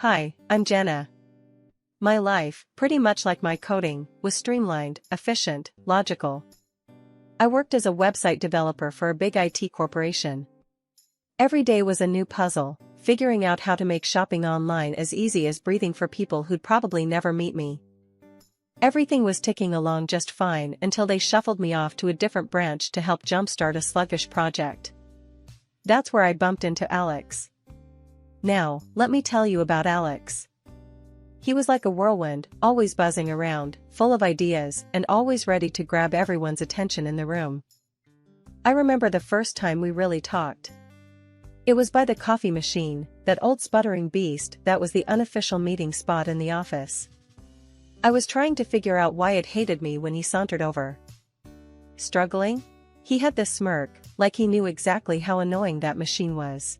Hi, I'm Jenna. My life, pretty much like my coding, was streamlined, efficient, logical. I worked as a website developer for a big IT corporation. Every day was a new puzzle, figuring out how to make shopping online as easy as breathing for people who'd probably never meet me. Everything was ticking along just fine until they shuffled me off to a different branch to help jumpstart a sluggish project. That's where I bumped into Alex. Now, let me tell you about Alex. He was like a whirlwind, always buzzing around, full of ideas, and always ready to grab everyone's attention in the room. I remember the first time we really talked. It was by the coffee machine, that old sputtering beast that was the unofficial meeting spot in the office. I was trying to figure out why it hated me when he sauntered over. Struggling? He had this smirk, like he knew exactly how annoying that machine was.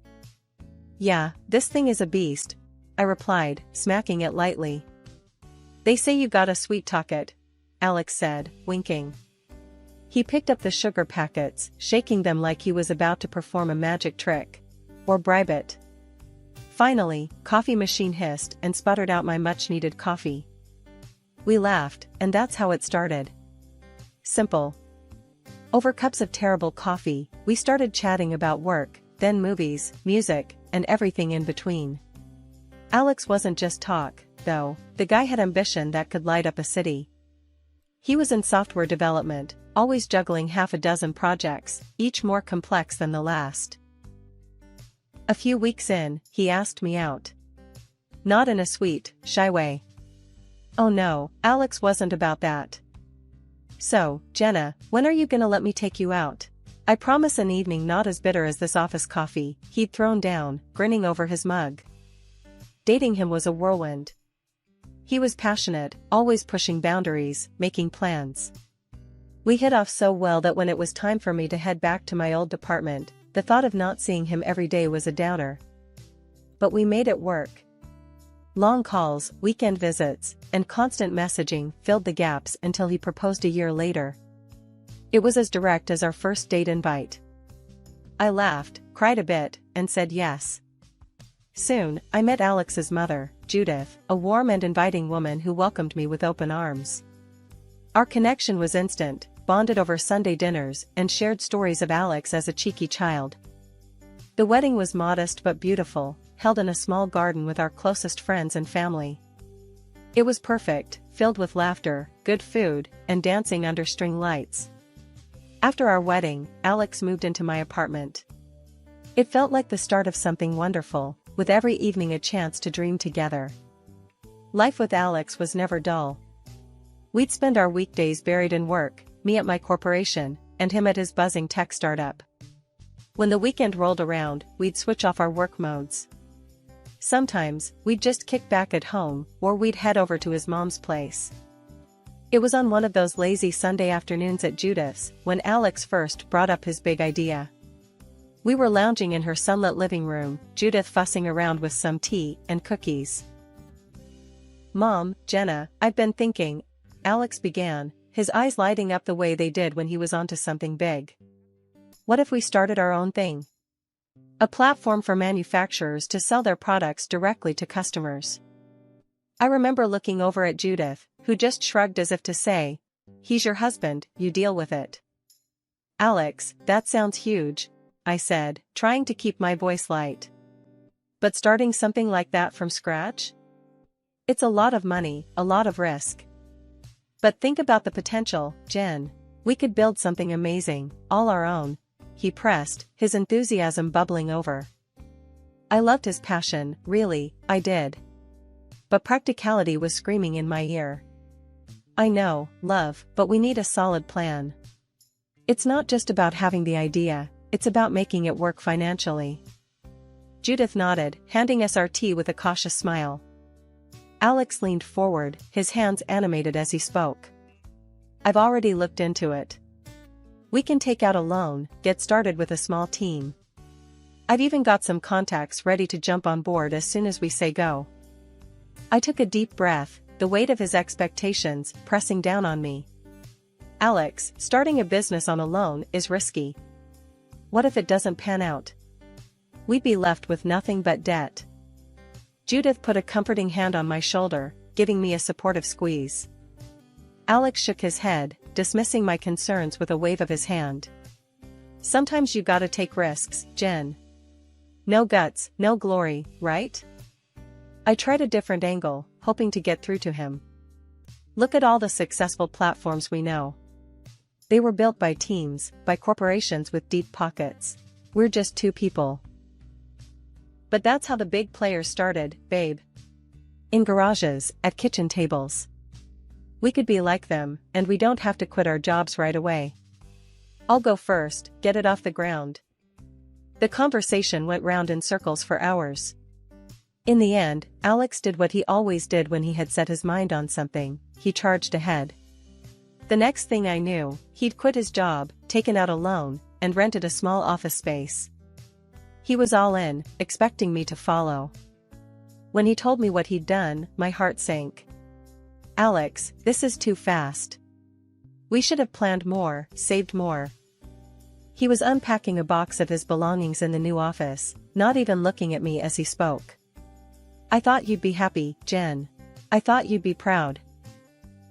Yeah, this thing is a beast, I replied, smacking it lightly. They say you gotta sweet-talk it, Alex said, winking. He picked up the sugar packets, shaking them like he was about to perform a magic trick. Or bribe it. Finally, coffee machine hissed and sputtered out my much-needed coffee. We laughed, and that's how it started. Simple. Over cups of terrible coffee, we started chatting about work, then movies, music, and everything in between. Alex wasn't just talk, though. The guy had ambition that could light up a city. He was in software development, always juggling half a dozen projects, each more complex than the last. A few weeks in, he asked me out. Not in a sweet, shy way. Oh no, Alex wasn't about that. So, Jenna, when are you gonna let me take you out? I promise an evening not as bitter as this office coffee, he'd thrown down, grinning over his mug. Dating him was a whirlwind. He was passionate, always pushing boundaries, making plans. We hit off so well that when it was time for me to head back to my old department, the thought of not seeing him every day was a downer. But we made it work. Long calls, weekend visits, and constant messaging filled the gaps until he proposed a year later. It was as direct as our first date invite. I laughed, cried a bit, and said yes. Soon, I met Alex's mother, Judith, a warm and inviting woman who welcomed me with open arms. Our connection was instant, bonded over Sunday dinners and shared stories of Alex as a cheeky child. The wedding was modest but beautiful, held in a small garden with our closest friends and family. It was perfect, filled with laughter, good food, and dancing under string lights. After our wedding, Alex moved into my apartment. It felt like the start of something wonderful, with every evening a chance to dream together. Life with Alex was never dull. We'd spend our weekdays buried in work, me at my corporation, and him at his buzzing tech startup. When the weekend rolled around, we'd switch off our work modes. Sometimes, we'd just kick back at home, or we'd head over to his mom's place. It was on one of those lazy Sunday afternoons at Judith's, when Alex first brought up his big idea. We were lounging in her sunlit living room, Judith fussing around with some tea and cookies. Mom, Jenna, I've been thinking, Alex began, his eyes lighting up the way they did when he was onto something big. What if we started our own thing? A platform for manufacturers to sell their products directly to customers. I remember looking over at Judith, who just shrugged as if to say, "He's your husband, you deal with it." Alex, that sounds huge, I said, trying to keep my voice light. But starting something like that from scratch? It's a lot of money, a lot of risk. But think about the potential, Jen. We could build something amazing, all our own, he pressed, his enthusiasm bubbling over. I loved his passion, really, I did. But practicality was screaming in my ear. I know, love, but we need a solid plan. It's not just about having the idea, it's about making it work financially. Judith nodded, handing us our tea with a cautious smile. Alex leaned forward, his hands animated as he spoke. I've already looked into it. We can take out a loan, get started with a small team. I've even got some contacts ready to jump on board as soon as we say go. I took a deep breath, the weight of his expectations pressing down on me. Alex, starting a business on a loan is risky. What if it doesn't pan out? We'd be left with nothing but debt. Judith put a comforting hand on my shoulder, giving me a supportive squeeze. Alex shook his head, dismissing my concerns with a wave of his hand. Sometimes you gotta take risks, Jen. No guts, no glory, right? I tried a different angle, hoping to get through to him. Look at all the successful platforms we know. They were built by teams, by corporations with deep pockets. We're just two people. But that's how the big players started, babe. In garages, at kitchen tables. We could be like them, and we don't have to quit our jobs right away. I'll go first, get it off the ground. The conversation went round in circles for hours. In the end, Alex did what he always did when he had set his mind on something. He charged ahead. The next thing I knew, he'd quit his job, taken out a loan, and rented a small office space. He was all in, expecting me to follow. When he told me what he'd done, my heart sank. Alex, this is too fast. We should have planned more, saved more. He was unpacking a box of his belongings in the new office, not even looking at me as he spoke. I thought you'd be happy, Jen. I thought you'd be proud.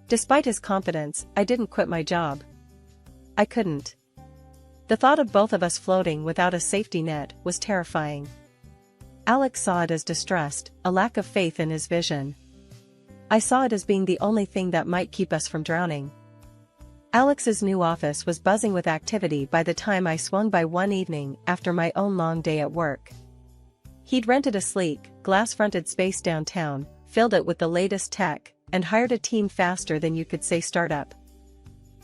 Despite his confidence, I didn't quit my job. I couldn't. The thought of both of us floating without a safety net was terrifying. Alex saw it as distrust, a lack of faith in his vision. I saw it as being the only thing that might keep us from drowning. Alex's new office was buzzing with activity by the time I swung by one evening after my own long day at work. He'd rented a sleek, glass-fronted space downtown, filled it with the latest tech, and hired a team faster than you could say startup.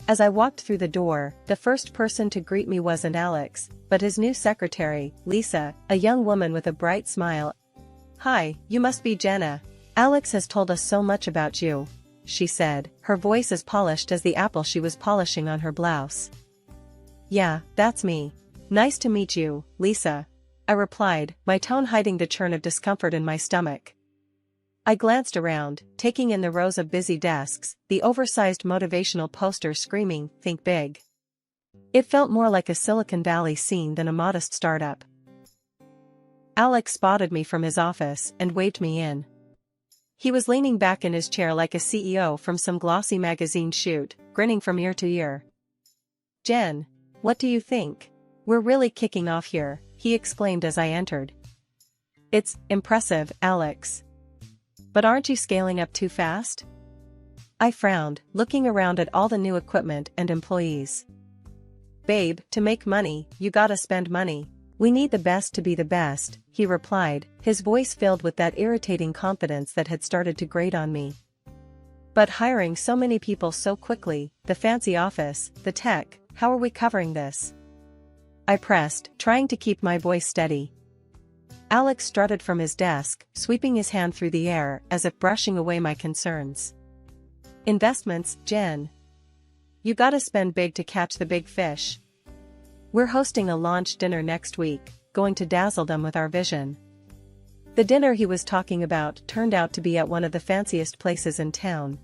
As I walked through the door, the first person to greet me wasn't Alex, but his new secretary, Lisa, a young woman with a bright smile. "Hi, you must be Jenna. Alex has told us so much about you," she said, her voice as polished as the apple she was polishing on her blouse. "Yeah, that's me. Nice to meet you, Lisa," I replied, my tone hiding the churn of discomfort in my stomach. I glanced around, taking in the rows of busy desks, the oversized motivational posters screaming, "Think big." It felt more like a Silicon Valley scene than a modest startup. Alex spotted me from his office and waved me in. He was leaning back in his chair like a CEO from some glossy magazine shoot, grinning from ear to ear. "Jen, what do you think? We're really kicking off here," he exclaimed as I entered. "It's impressive, Alex. But aren't you scaling up too fast?" I frowned, looking around at all the new equipment and employees. "Babe, to make money, you gotta spend money. We need the best to be the best," he replied, his voice filled with that irritating confidence that had started to grate on me. "But hiring so many people so quickly, the fancy office, the tech, how are we covering this?" I pressed, trying to keep my voice steady. Alex strutted from his desk, sweeping his hand through the air as if brushing away my concerns. "Investments, Jen. You gotta spend big to catch the big fish. We're hosting a launch dinner next week, going to dazzle them with our vision." The dinner he was talking about turned out to be at one of the fanciest places in town.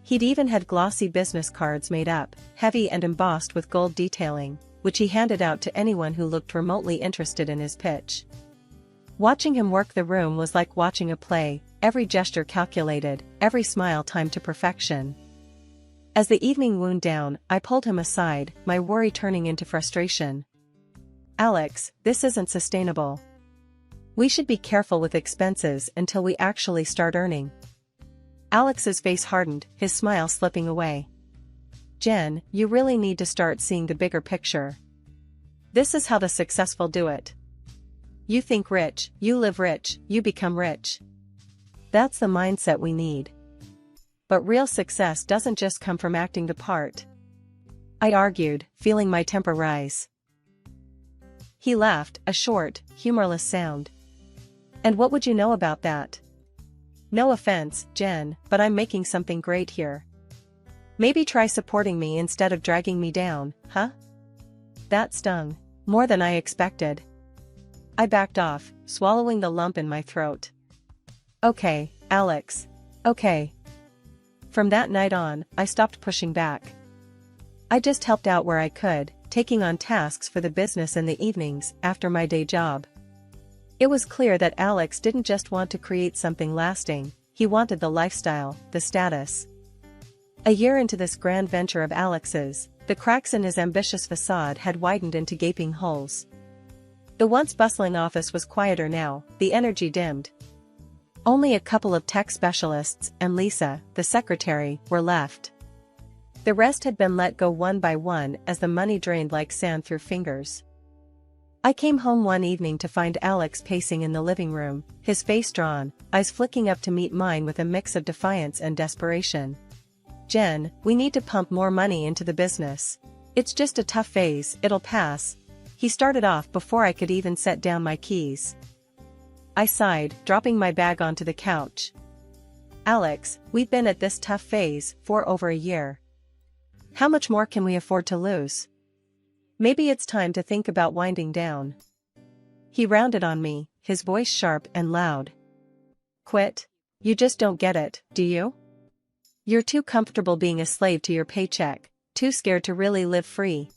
He'd even had glossy business cards made up, heavy and embossed with gold detailing, which he handed out to anyone who looked remotely interested in his pitch. Watching him work the room was like watching a play, every gesture calculated, every smile timed to perfection. As the evening wound down, I pulled him aside, my worry turning into frustration. "Alex, this isn't sustainable. We should be careful with expenses until we actually start earning." Alex's face hardened, his smile slipping away. "Jen, you really need to start seeing the bigger picture. This is how the successful do it. You think rich, you live rich, you become rich. That's the mindset we need. But real success doesn't just come from acting the part," I argued, feeling my temper rise. He laughed, a short, humorless sound. "And what would you know about that? No offense, Jen, but I'm making something great here. Maybe try supporting me instead of dragging me down, huh?" That stung. More than I expected. I backed off, swallowing the lump in my throat. "Okay, Alex. Okay." From that night on, I stopped pushing back. I just helped out where I could, taking on tasks for the business in the evenings after my day job. It was clear that Alex didn't just want to create something lasting, he wanted the lifestyle, the status. A year into this grand venture of Alex's, the cracks in his ambitious facade had widened into gaping holes. The once bustling office was quieter now, the energy dimmed. Only a couple of tech specialists and Lisa, the secretary, were left. The rest had been let go one by one as the money drained like sand through fingers. I came home one evening to find Alex pacing in the living room, his face drawn, eyes flicking up to meet mine with a mix of defiance and desperation. "Jen, we need to pump more money into the business. It's just a tough phase, it'll pass." He started off before I could even set down my keys. I sighed, dropping my bag onto the couch. "Alex, we've been at this tough phase for over a year. How much more can we afford to lose? Maybe it's time to think about winding down." He rounded on me, his voice sharp and loud. "Quit? You just don't get it, do you? You're too comfortable being a slave to your paycheck, too scared to really live free."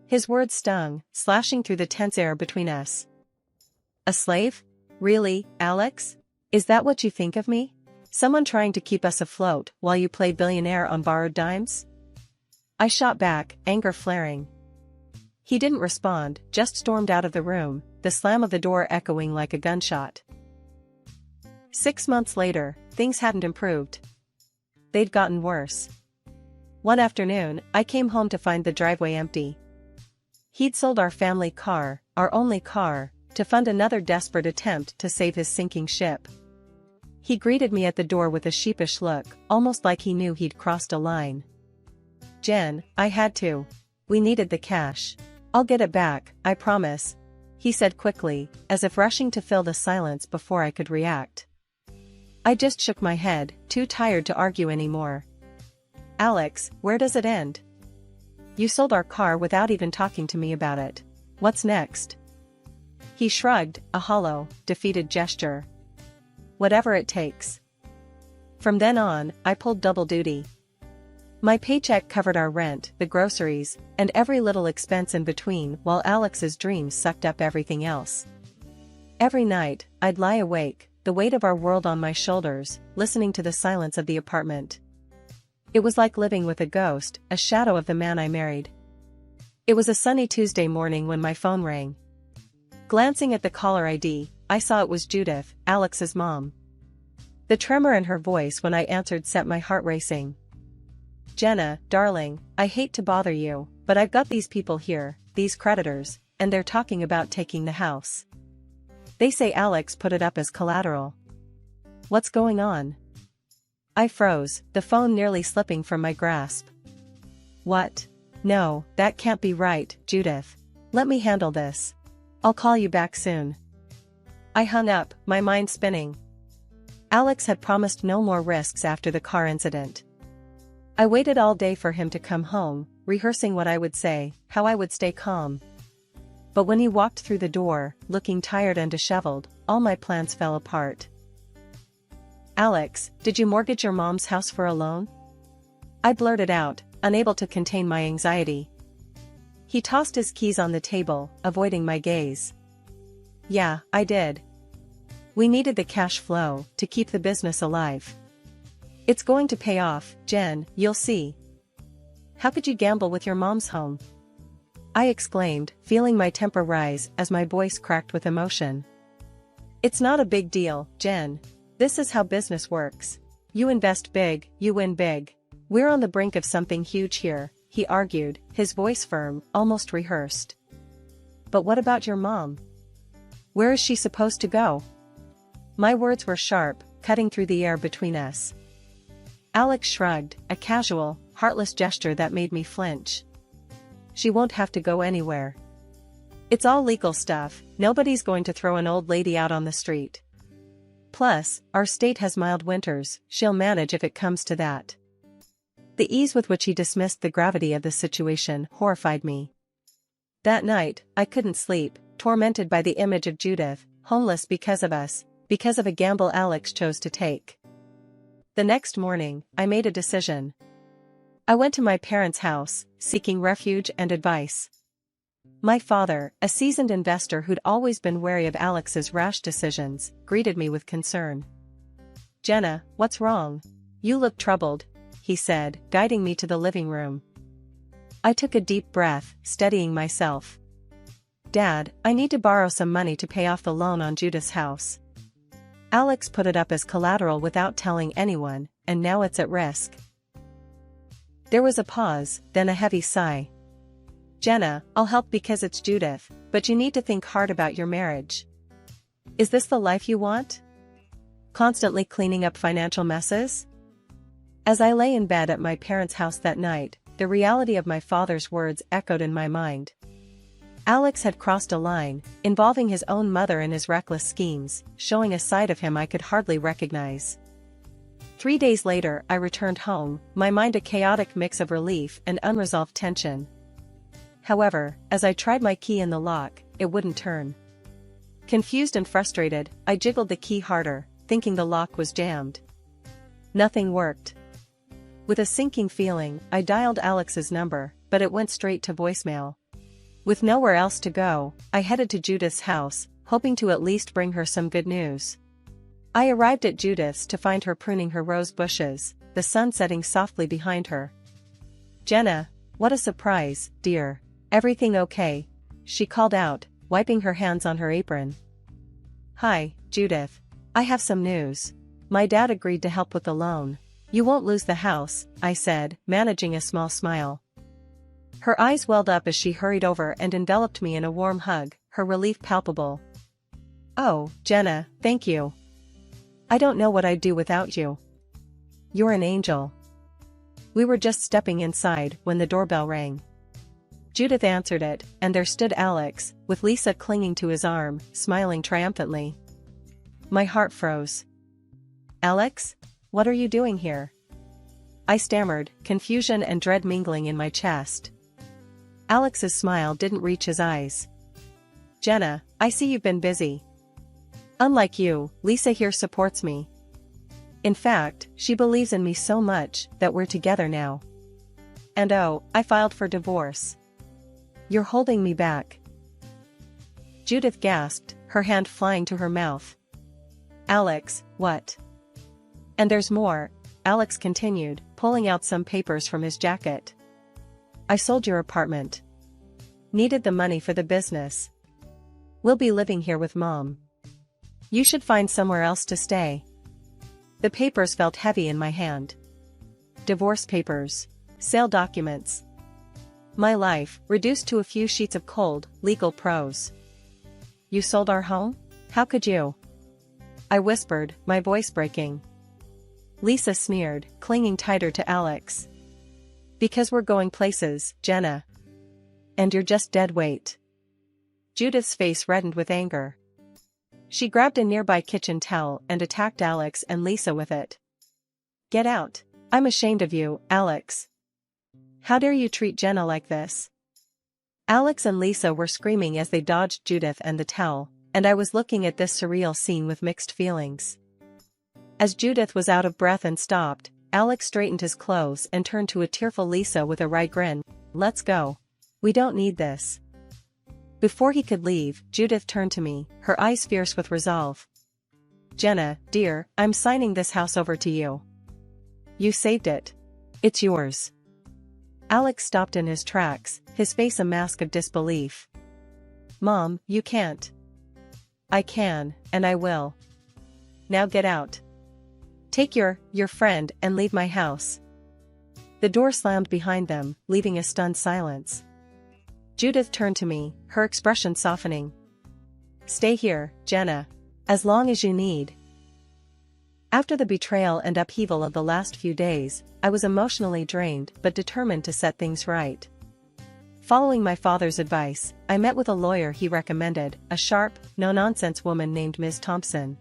His words stung, slashing through the tense air between us. "A slave? Really, Alex? Is that what you think of me? Someone trying to keep us afloat while you play billionaire on borrowed dimes?" I shot back, anger flaring. He didn't respond, just stormed out of the room, the slam of the door echoing like a gunshot. 6 months later, things hadn't improved. They'd gotten worse. One afternoon, I came home to find the driveway empty. He'd sold our family car, our only car, to fund another desperate attempt to save his sinking ship. He greeted me at the door with a sheepish look, almost like he knew he'd crossed a line. "Jen, I had to. We needed the cash. I'll get it back, I promise," he said quickly, as if rushing to fill the silence before I could react. I just shook my head, too tired to argue anymore. "Alex, where does it end? You sold our car without even talking to me about it. What's next?" He shrugged, a hollow, defeated gesture. "Whatever it takes." From then on, I pulled double duty. My paycheck covered our rent, the groceries, and every little expense in between while Alex's dreams sucked up everything else. Every night, I'd lie awake, the weight of our world on my shoulders, listening to the silence of the apartment. It was like living with a ghost, a shadow of the man I married. It was a sunny Tuesday morning when my phone rang. Glancing at the caller ID, I saw it was Judith, Alex's mom. The tremor in her voice when I answered set my heart racing. "Jenna, darling, I hate to bother you, but I've got these people here, these creditors, and they're talking about taking the house. They say Alex put it up as collateral." "What's going on?" I froze, the phone nearly slipping from my grasp. "What? No, that can't be right, Judith. Let me handle this. I'll call you back soon." I hung up, my mind spinning. Alex had promised no more risks after the car incident. I waited all day for him to come home, rehearsing what I would say, how I would stay calm. But when he walked through the door, looking tired and disheveled, all my plans fell apart. "Alex, did you mortgage your mom's house for a loan?" I blurted out, unable to contain my anxiety. He tossed his keys on the table, avoiding my gaze. "Yeah, I did. We needed the cash flow to keep the business alive. It's going to pay off, Jen, you'll see." "How could you gamble with your mom's home?" I exclaimed, feeling my temper rise as my voice cracked with emotion. "It's not a big deal, Jen. This is how business works. You invest big, you win big. We're on the brink of something huge here," he argued, his voice firm, almost rehearsed. "But what about your mom? Where is she supposed to go?" My words were sharp, cutting through the air between us. Alex shrugged, a casual, heartless gesture that made me flinch. "She won't have to go anywhere. It's all legal stuff, nobody's going to throw an old lady out on the street. Plus, our state has mild winters, she'll manage if it comes to that." The ease with which he dismissed the gravity of the situation horrified me. That night, I couldn't sleep, tormented by the image of Judith, homeless because of us, because of a gamble Alex chose to take. The next morning, I made a decision. I went to my parents' house, seeking refuge and advice. My father, a seasoned investor who'd always been wary of Alex's rash decisions, greeted me with concern. "Jenna, what's wrong? You look troubled," he said, guiding me to the living room. I took a deep breath, steadying myself. "Dad, I need to borrow some money to pay off the loan on Judith's house. Alex put it up as collateral without telling anyone, and now it's at risk." There was a pause, then a heavy sigh. "Jenna, I'll help because it's Judith, but you need to think hard about your marriage. Is this the life you want? Constantly cleaning up financial messes?" As I lay in bed at my parents' house that night, the reality of my father's words echoed in my mind. Alex had crossed a line, involving his own mother in his reckless schemes, showing a side of him I could hardly recognize. 3 days later, I returned home, my mind a chaotic mix of relief and unresolved tension. However, as I tried my key in the lock, it wouldn't turn. Confused and frustrated, I jiggled the key harder, thinking the lock was jammed. Nothing worked. With a sinking feeling, I dialed Alex's number, but it went straight to voicemail. With nowhere else to go, I headed to Judith's house, hoping to at least bring her some good news. I arrived at Judith's to find her pruning her rose bushes, the sun setting softly behind her. "Jenna, what a surprise, dear. Everything okay?" she called out, wiping her hands on her apron. "Hi, Judith. I have some news. My dad agreed to help with the loan. You won't lose the house," I said, managing a small smile. Her eyes welled up as she hurried over and enveloped me in a warm hug, her relief palpable. "Oh, Jenna, thank you. I don't know what I'd do without you. You're an angel." We were just stepping inside when the doorbell rang. Judith answered it, and there stood Alex, with Lisa clinging to his arm, smiling triumphantly. My heart froze. "Alex? What are you doing here?" I stammered, confusion and dread mingling in my chest. Alex's smile didn't reach his eyes. "Jenna, I see you've been busy. Unlike you, Lisa here supports me. In fact, she believes in me so much that we're together now. And oh, I filed for divorce. You're holding me back." Judith gasped, her hand flying to her mouth. "Alex, what?" "And there's more," Alex continued, pulling out some papers from his jacket. "I sold your apartment. Needed the money for the business. We'll be living here with Mom. You should find somewhere else to stay." The papers felt heavy in my hand. Divorce papers. Sale documents. My life, reduced to a few sheets of cold, legal prose. "You sold our home? How could you?" I whispered, my voice breaking. Lisa sneered, clinging tighter to Alex. "Because we're going places, Jenna. And you're just dead weight." Judith's face reddened with anger. She grabbed a nearby kitchen towel and attacked Alex and Lisa with it. "Get out. I'm ashamed of you, Alex. How dare you treat Jenna like this?" Alex and Lisa were screaming as they dodged Judith and the towel, and I was looking at this surreal scene with mixed feelings. As Judith was out of breath and stopped, Alex straightened his clothes and turned to a tearful Lisa with a wry grin. "Let's go. We don't need this." Before he could leave, Judith turned to me, her eyes fierce with resolve. "Jenna, dear, I'm signing this house over to you. You saved it. It's yours." Alex stopped in his tracks, his face a mask of disbelief. "Mom, you can't." "I can, and I will. Now get out. Take your friend and leave my house." The door slammed behind them, leaving a stunned silence. Judith turned to me, her expression softening. "Stay here, Jenna. As long as you need." After the betrayal and upheaval of the last few days, I was emotionally drained but determined to set things right. Following my father's advice, I met with a lawyer he recommended, a sharp, no-nonsense woman named Ms. Thompson.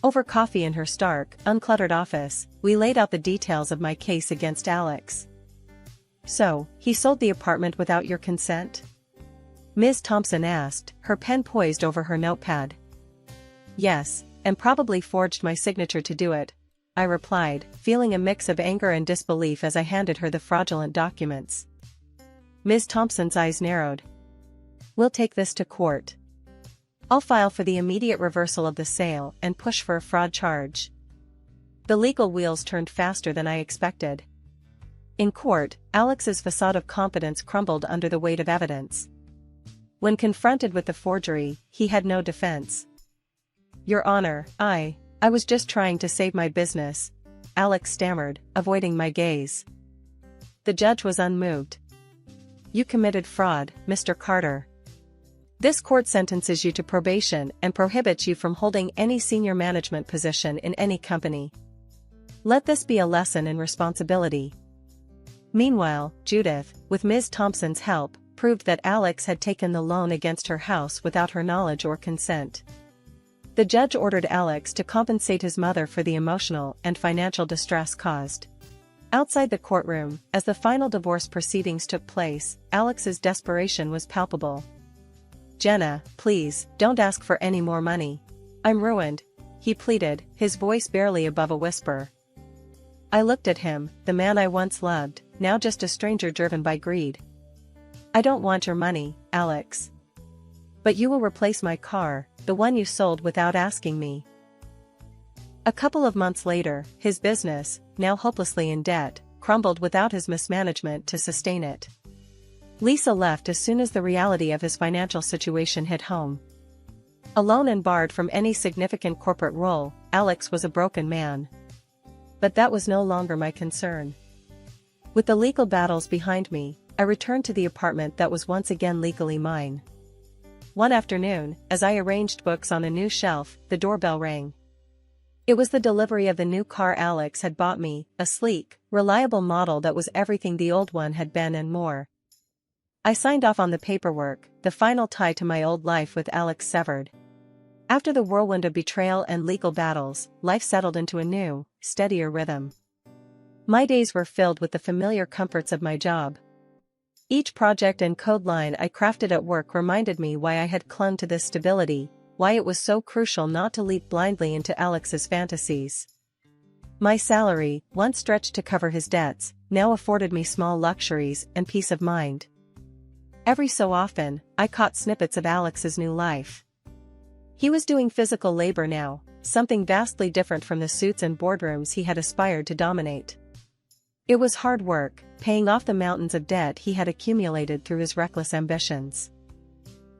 Over coffee in her stark, uncluttered office, we laid out the details of my case against Alex. "So, he sold the apartment without your consent?" Ms. Thompson asked, her pen poised over her notepad. "Yes, and probably forged my signature to do it," I replied, feeling a mix of anger and disbelief as I handed her the fraudulent documents. Ms. Thompson's eyes narrowed. We'll take this to court. I'll file for the immediate reversal of the sale and push for a fraud charge. The legal wheels turned faster than I expected. In court, Alex's facade of competence crumbled under the weight of evidence. When confronted with the forgery, he had no defense. Your Honor, I was just trying to save my business, Alex stammered, avoiding my gaze. The judge was unmoved. You committed fraud, Mr. Carter. This court sentences you to probation and prohibits you from holding any senior management position in any company. Let this be a lesson in responsibility. Meanwhile, Judith, with Ms. Thompson's help, proved that Alex had taken the loan against her house without her knowledge or consent. The judge ordered Alex to compensate his mother for the emotional and financial distress caused. Outside the courtroom, as the final divorce proceedings took place, Alex's desperation was palpable. Jenna, please, don't ask for any more money. I'm ruined, he pleaded, his voice barely above a whisper. I looked at him, the man I once loved, now just a stranger driven by greed. I don't want your money, Alex. But you will replace my car, the one you sold without asking me. A couple of months later, his business, now hopelessly in debt, crumbled without his mismanagement to sustain it. Lisa left as soon as the reality of his financial situation hit home. Alone and barred from any significant corporate role, Alex was a broken man. But that was no longer my concern. With the legal battles behind me, I returned to the apartment that was once again legally mine. One afternoon, as I arranged books on a new shelf, the doorbell rang. It was the delivery of the new car Alex had bought me, a sleek, reliable model that was everything the old one had been and more. I signed off on the paperwork, the final tie to my old life with Alex severed. After the whirlwind of betrayal and legal battles, life settled into a new, steadier rhythm. My days were filled with the familiar comforts of my job. Each project and code line I crafted at work reminded me why I had clung to this stability, why it was so crucial not to leap blindly into Alex's fantasies. My salary, once stretched to cover his debts, now afforded me small luxuries and peace of mind. Every so often, I caught snippets of Alex's new life. He was doing physical labor now, something vastly different from the suits and boardrooms he had aspired to dominate. It was hard work, paying off the mountains of debt he had accumulated through his reckless ambitions.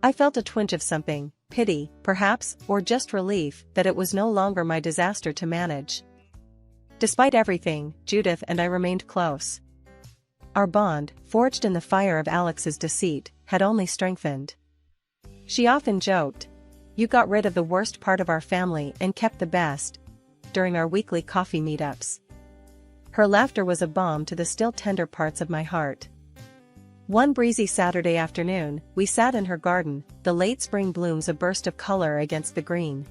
I felt a twinge of something, pity, perhaps, or just relief, that it was no longer my disaster to manage. Despite everything, Judith and I remained close. Our bond, forged in the fire of Alex's deceit, had only strengthened. She often joked, "You got rid of the worst part of our family and kept the best," during our weekly coffee meetups. Her laughter was a balm to the still tender parts of my heart. One breezy Saturday afternoon, we sat in her garden, the late spring blooms a burst of color against the green.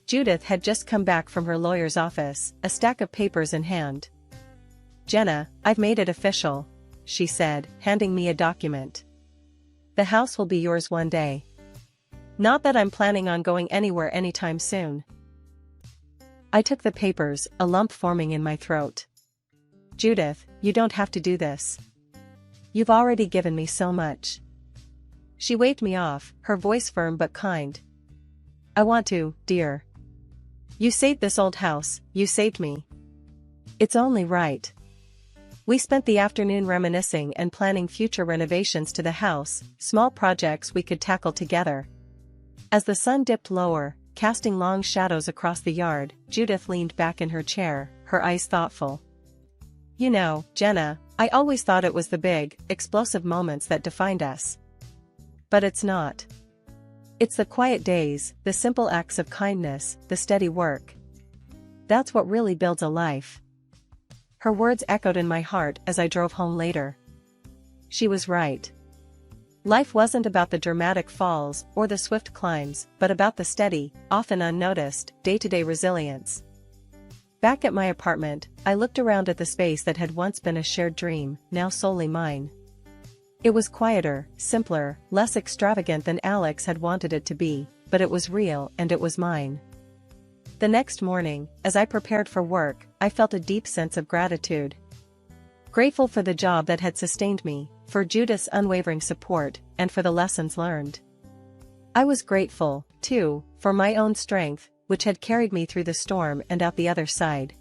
Judith had just come back from her lawyer's office, a stack of papers in hand. "Jenna, I've made it official," she said, handing me a document. "The house will be yours one day. Not that I'm planning on going anywhere anytime soon." I took the papers, a lump forming in my throat. "Judith, you don't have to do this. You've already given me so much." She waved me off, her voice firm but kind. "I want to, dear. You saved this old house, you saved me. It's only right." We spent the afternoon reminiscing and planning future renovations to the house, small projects we could tackle together. As the sun dipped lower, casting long shadows across the yard, Judith leaned back in her chair, her eyes thoughtful. "You know, Jenna, I always thought it was the big, explosive moments that defined us. But it's not. It's the quiet days, the simple acts of kindness, the steady work. That's what really builds a life." Her words echoed in my heart as I drove home later. She was right. Life wasn't about the dramatic falls or the swift climbs, but about the steady, often unnoticed, day-to-day resilience. Back at my apartment, I looked around at the space that had once been a shared dream, now solely mine. It was quieter, simpler, less extravagant than Alex had wanted it to be, but it was real and it was mine. The next morning, as I prepared for work, I felt a deep sense of gratitude. Grateful for the job that had sustained me, for Judith's unwavering support, and for the lessons learned. I was grateful, too, for my own strength, which had carried me through the storm and out the other side.